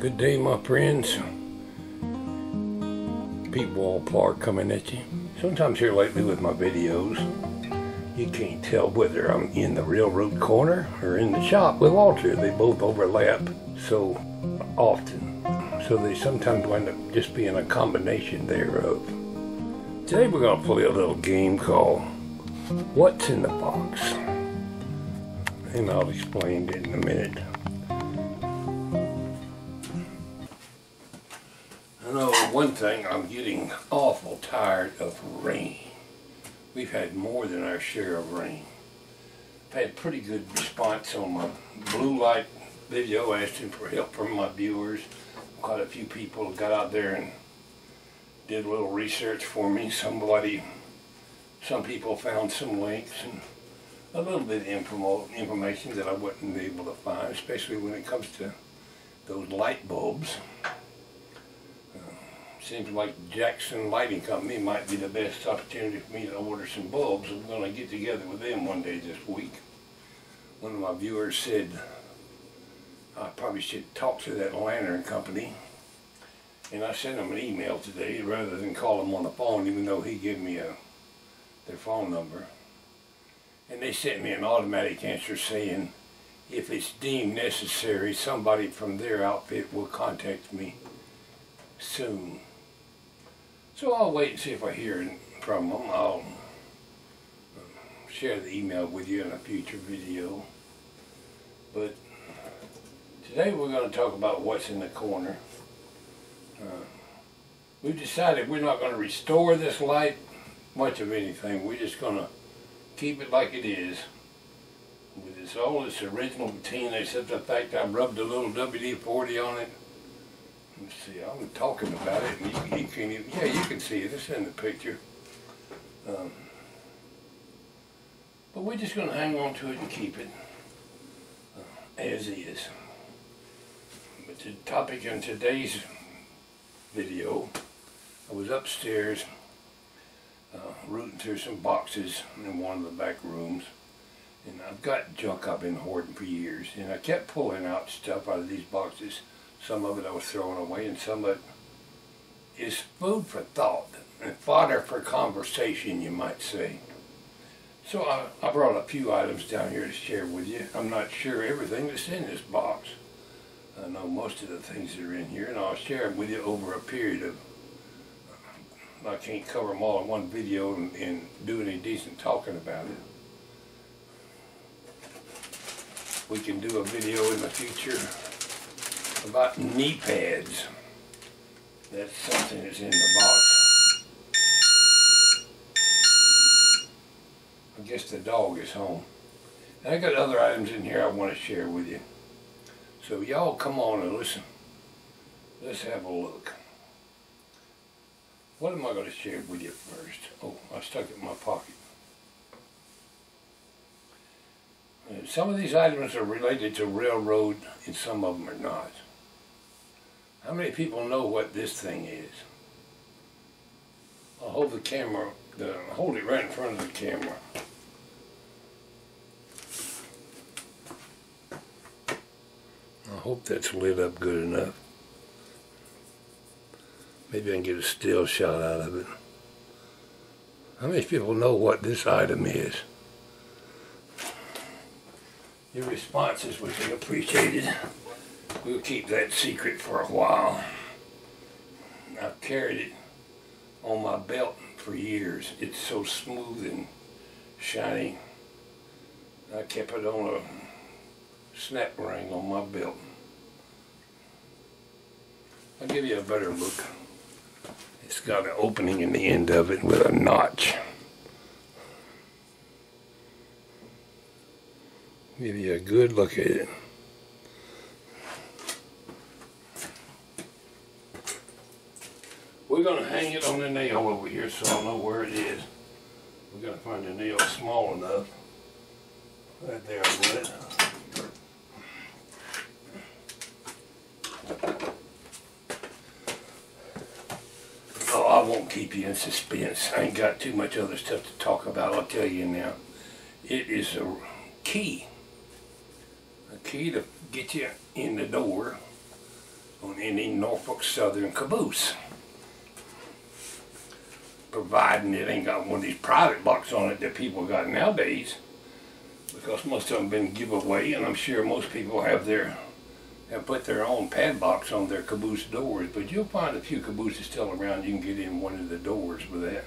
Good day, my friends. Pwalpar coming at you. Sometimes here lately with my videos, you can't tell whether I'm in the railroad corner or in the shop with Walter. They both overlap so often, so they sometimes wind up just being a combination thereof. Today we're going to play a little game called What's in the Box? And I'll explain it in a minute. I know one thing, I'm getting awful tired of rain. We've had more than our share of rain. I've had pretty good response on my blue light video, asking for help from my viewers. Quite a few people got out there and did a little research for me. Some people found some links and a little bit of information that I wouldn't be able to find, especially when it comes to those light bulbs. Seems like Jackson Lighting Company might be the best opportunity for me to order some bulbs. I'm going to get together with them one day this week. One of my viewers said I probably should talk to that lantern company, and I sent him an email today rather than call him on the phone, even though he gave me their phone number. And they sent me an automatic answer saying if it's deemed necessary, somebody from their outfit will contact me soon. So I'll wait and see if I hear from them. I'll share the email with you in a future video. But today we're going to talk about what's in the corner. We've decided we're not going to restore this light much of anything. We're just going to keep it like it is, with all its original patina, except the fact I rubbed a little WD-40 on it. Let's see, I'm talking about it, and you can't even, yeah, you can see it, it's in the picture. But we're just going to hang on to it and keep it as is. But the topic in today's video, I was upstairs rooting through some boxes in one of the back rooms, and I've got junk I've been hoarding for years, and I kept pulling out stuff out of these boxes. Some of it I was throwing away, and some of it is food for thought and fodder for conversation, you might say. So I brought a few items down here to share with you. I'm not sure everything that's in this box. I know most of the things that are in here, and I'll share them with you over a period of, I can't cover them all in one video and do any decent talking about it. We can do a video in the future about knee pads. That's something that's in the box. I guess the dog is home. And I got other items in here I want to share with you. So y'all come on and listen. Let's have a look. What am I going to share with you first? Oh, I stuck it in my pocket. Some of these items are related to railroad and some of them are not. How many people know what this thing is? I'll hold the camera, hold it right in front of the camera. I hope that's lit up good enough. Maybe I can get a still shot out of it. How many people know what this item is? Your responses would be appreciated. We'll keep that secret for a while. I've carried it on my belt for years. It's so smooth and shiny. I kept it on a snap ring on my belt. I'll give you a better look. It's got an opening in the end of it with a notch. Give you a good look at it. We're going to hang it on the nail over here so I'll know where it is. We're going to find a nail small enough. Right there, I got it. Oh, I won't keep you in suspense. I ain't got too much other stuff to talk about, I'll tell you now. It is a key. A key to get you in the door on any Norfolk Southern caboose, providing it ain't got one of these private boxes on it that people got nowadays, because most of them been giveaway, and I'm sure most people have put their own padlocks on their caboose doors, but you'll find a few cabooses still around. You can get in one of the doors with that.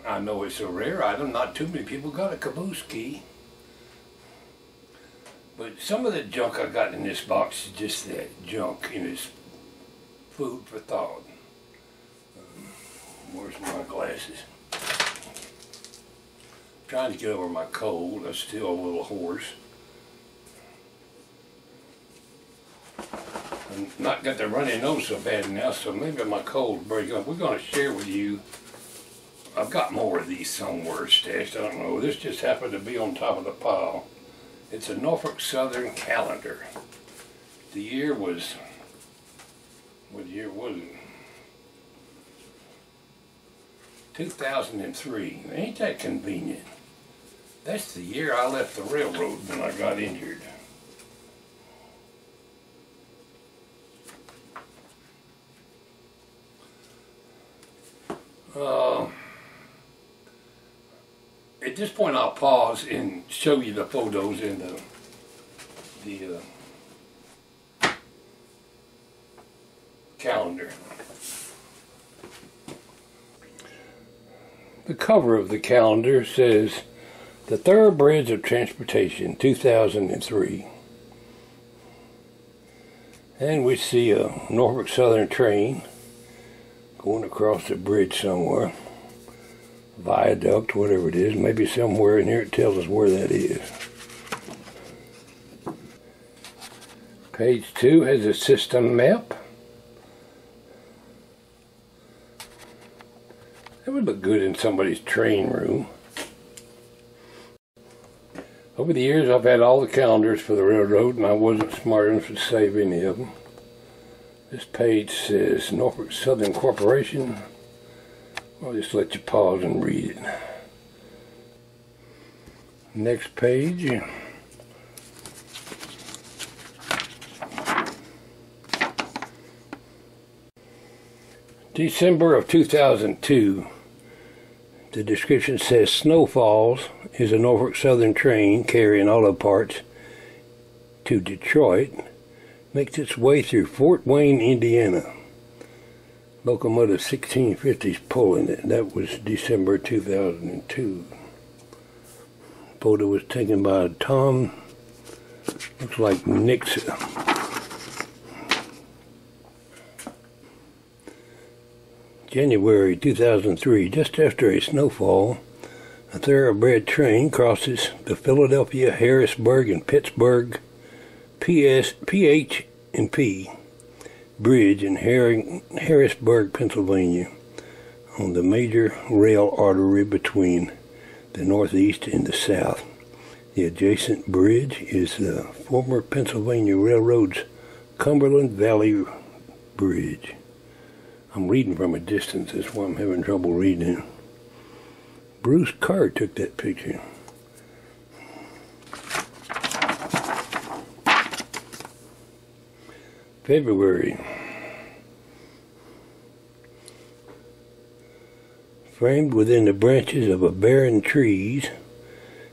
I know it's a rare item. Not too many people got a caboose key. But some of the junk I got in this box is just that junk, and it's food for thought. Where's my glasses? Trying to get over my cold. I'm still a little hoarse. I've not got the runny nose so bad now, so maybe my cold break up. We're going to share with you. I've got more of these somewhere stashed. I don't know. This just happened to be on top of the pile. It's a Norfolk Southern calendar. The year was, what year was it? 2003. Ain't that convenient? That's the year I left the railroad when I got injured. At this point I'll pause and show you the photos in the calendar. The cover of the calendar says, "The Thoroughbreds of Transportation, 2003. And we see a Norfolk Southern train going across the bridge somewhere. Viaduct, whatever it is. Maybe somewhere in here it tells us where that is. Page 2 has a system map. That would look good in somebody's train room. Over the years I've had all the calendars for the railroad, and I wasn't smart enough to save any of them. This page says Norfolk Southern Corporation. I'll just let you pause and read it. Next page. December of 2002. The description says Snowfalls is a Norfolk Southern train carrying auto parts to Detroit. Makes its way through Fort Wayne, Indiana. Locomotive 1650s pulling it. That was December 2002. Photo was taken by Tom, looks like Nixon. January 2003, just after a snowfall, a thoroughbred train crosses the Philadelphia, Harrisburg, and Pittsburgh PH&P Bridge in Harrisburg, Pennsylvania, on the major rail artery between the Northeast and the South. The adjacent bridge is the former Pennsylvania Railroad's Cumberland Valley Bridge. I'm reading from a distance, that's why I'm having trouble reading. Bruce Carr took that picture. February. Framed within the branches of a barren trees,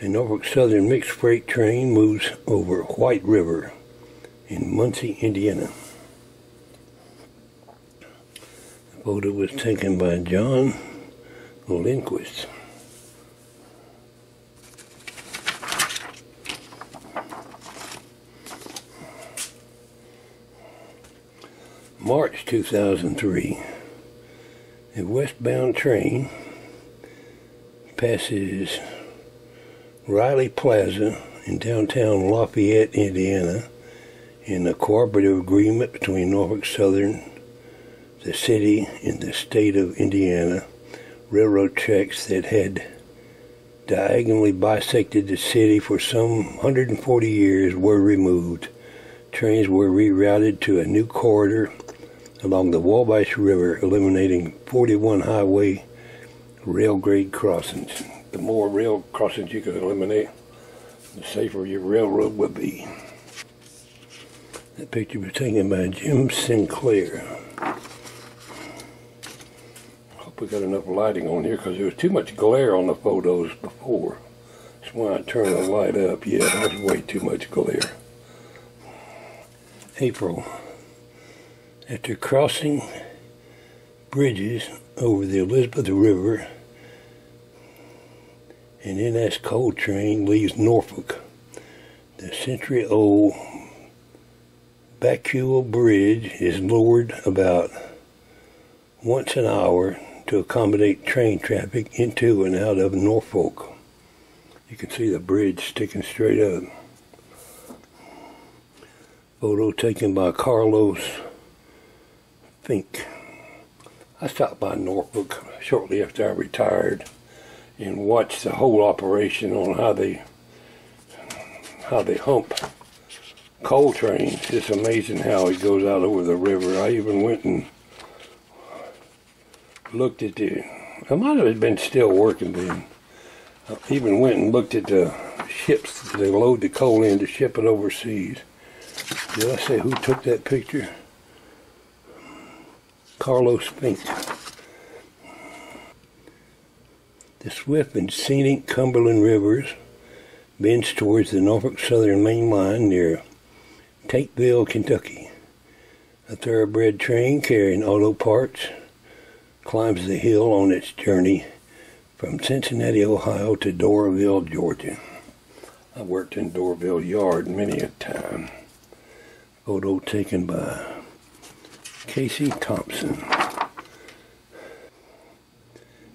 a Norfolk Southern mixed freight train moves over White River in Muncie, Indiana. The photo was taken by John Lindquist. March 2003. A westbound train passes Riley Plaza in downtown Lafayette, Indiana, in a cooperative agreement between Norfolk Southern, the city, and the state of Indiana. Railroad tracks that had diagonally bisected the city for some 140 years were removed. Trains were rerouted to a new corridor along the Wabash River, eliminating 41 highway rail grade crossings. The more rail crossings you could eliminate, the safer your railroad would be. That picture was taken by Jim Sinclair. Hope we got enough lighting on here because there was too much glare on the photos before. That's why I turned the light up. Yeah, that was way too much glare. April. After crossing bridges over the Elizabeth River, an NS coal train leaves Norfolk. The century-old Bacule Bridge is lowered about once an hour to accommodate train traffic into and out of Norfolk. You can see the bridge sticking straight up. Photo taken by Carlos Fink. I stopped by Norfolk shortly after I retired and watched the whole operation on how they hump coal trains. It's amazing how it goes out over the river. I even went and looked at I might have been still working then. I even went and looked at the ships they load the coal in to ship it overseas. Did I say who took that picture? Carlos Fink. The swift and scenic Cumberland Rivers bends towards the Norfolk Southern Main Line near Tateville, Kentucky. A thoroughbred train carrying auto parts climbs the hill on its journey from Cincinnati, Ohio to Doraville, Georgia. I worked in Doraville Yard many a time. Photo taken by Casey Thompson.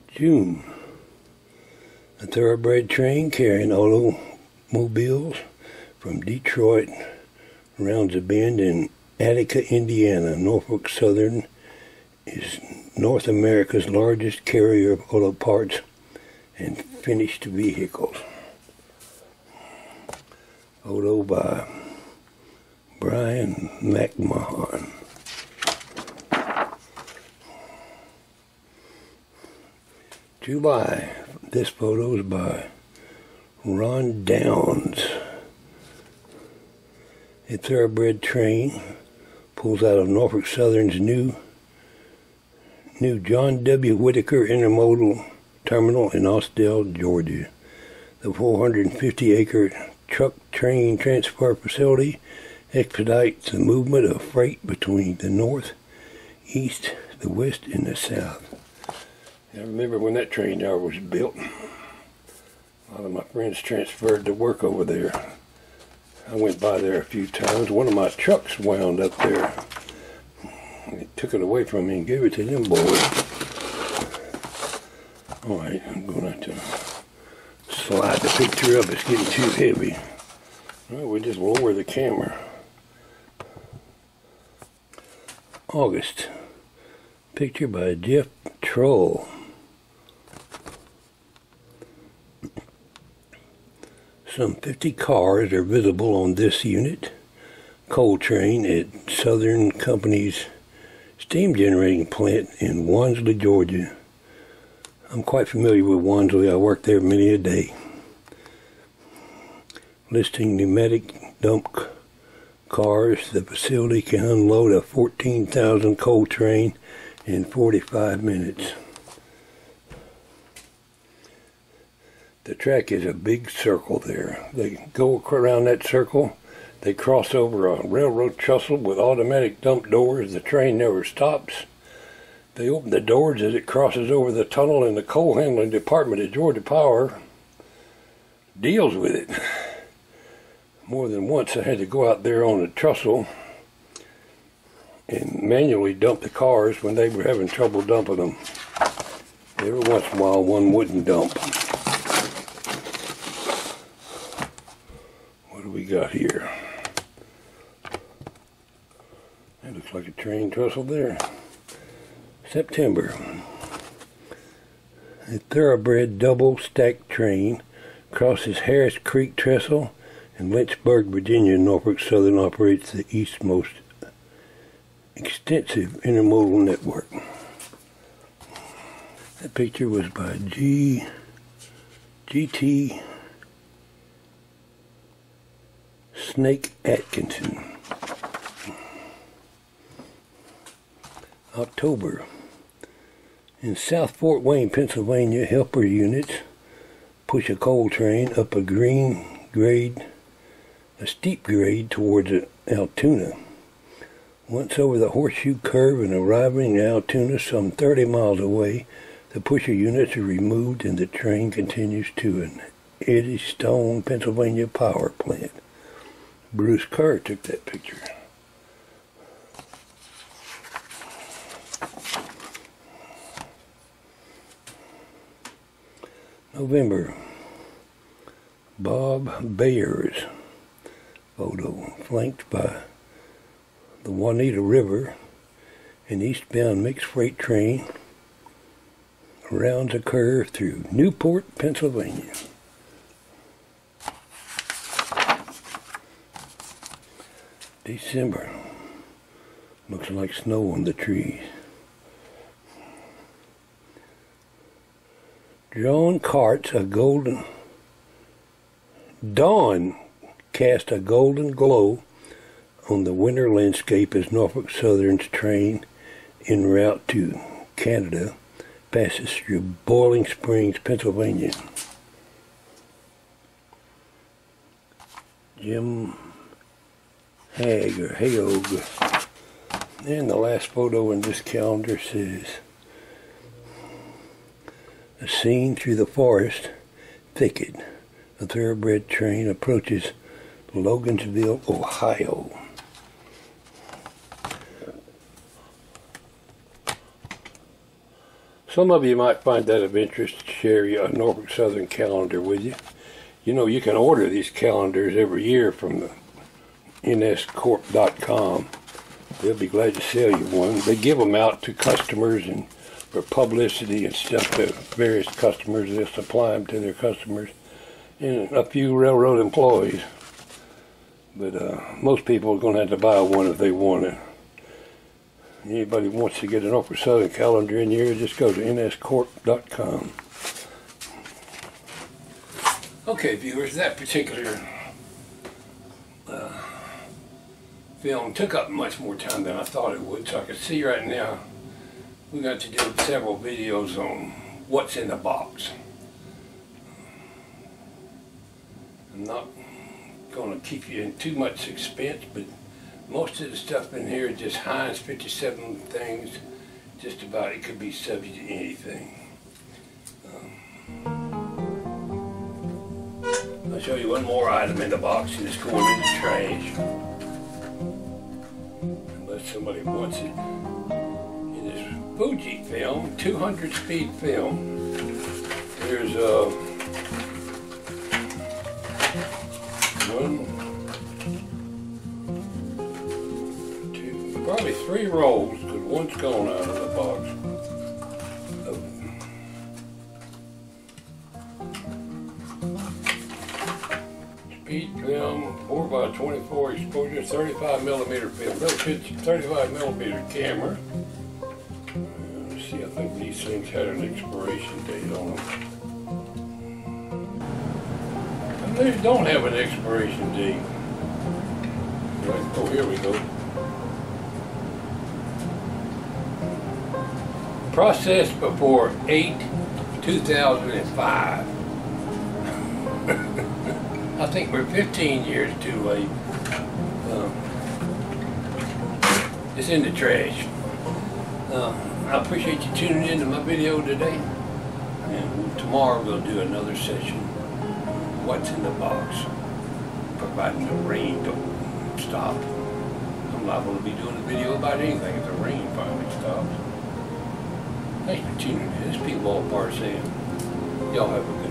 June. A thoroughbred train carrying automobiles from Detroit rounds a bend in Attica, Indiana. Norfolk Southern is North America's largest carrier of auto parts and finished vehicles. Photo by Brian McMahon. July. This photo is by Ron Downs. A thoroughbred train pulls out of Norfolk Southern's new John W. Whitaker Intermodal Terminal in Austell, Georgia. The 450-acre truck train transfer facility expedites the movement of freight between the north, east, the west, and the south. I remember when that train yard was built. A lot of my friends transferred to work over there. I went by there a few times. One of my trucks wound up there. They took it away from me and gave it to them boys. Alright, I'm going to slide the picture up. It's getting too heavy. Well, we just lower the camera. August. Picture by Jeff Troll. Some 50 cars are visible on this unit. Coal train at Southern Company's steam generating plant in Wansley, Georgia. I'm quite familiar with Wansley. I worked there many a day. Listing pneumatic dump cars, the facility can unload a 14,000 coal train in 45 minutes. The track is a big circle there. They go around that circle. They cross over a railroad trestle with automatic dump doors. The train never stops. They open the doors as it crosses over the tunnel, and the coal handling department at Georgia Power deals with it. More than once I had to go out there on the trestle and manually dump the cars when they were having trouble dumping them. Every once in a while one wouldn't dump. What do we got here? That looks like a train trestle there. September. A thoroughbred double-stack train crosses Harris Creek Trestle in Lynchburg, Virginia. Norfolk Southern operates the east's most extensive intermodal network. That picture was by G.T. Snake Atkinson. October. In South Fort Wayne, Pennsylvania, helper units push a coal train up a steep grade towards Altoona. Once over the horseshoe curve and arriving in Altoona some 30 miles away, the pusher units are removed and the train continues to an Eddystone, Pennsylvania power plant. Bruce Kerr took that picture. November. Bob Bayer's photo, flanked by the Juanita River, an eastbound mixed freight train rounds a curve through Newport, Pennsylvania. December. Looks like snow on the trees. Dawn cast a golden glow on the winter landscape as Norfolk Southern's train en route to Canada passes through Boiling Springs, Pennsylvania. Jim Haog. And the last photo in this calendar says, a scene through the forest thicket. A thoroughbred train approaches Loganville, Ohio. Some of you might find that of interest to share a Norfolk Southern calendar with you. You know, you can order these calendars every year from the nscorp.com. They'll be glad to sell you one. They give them out to customers and for publicity and stuff to various customers. They'll supply them to their customers and a few railroad employees. But most people are going to have to buy one if they want it. Anybody who wants to get an Norfolk Southern calendar in here, just go to nscorp.com. Okay, viewers, that particular film took up much more time than I thought it would, so I can see right now we got to do several videos on what's in the box. I'm not going to keep you in too much suspense, but most of the stuff in here is just Heinz 57 things. Just about, it could be subject to anything. I'll show you one more item in the box and it's going in the trash. Unless somebody wants it. In this Fuji film, 200 speed film, there's probably 3 rolls, because one's gone out of the box. Speed film, 4x24 exposure, 35mm film. That fits 35mm camera. Let's see, I think these things had an expiration date on them. And they don't have an expiration date. Right, oh, here we go. Processed before 8/2005. I think we're 15 years too late. It's in the trash. I appreciate you tuning in to my video today. And tomorrow we'll do another session. What's in the box? Providing the rain don't stop. I'm not going to be doing a video about anything if the rain finally stops. Thanks for tuning in. This is Pwalpar saying, y'all have a good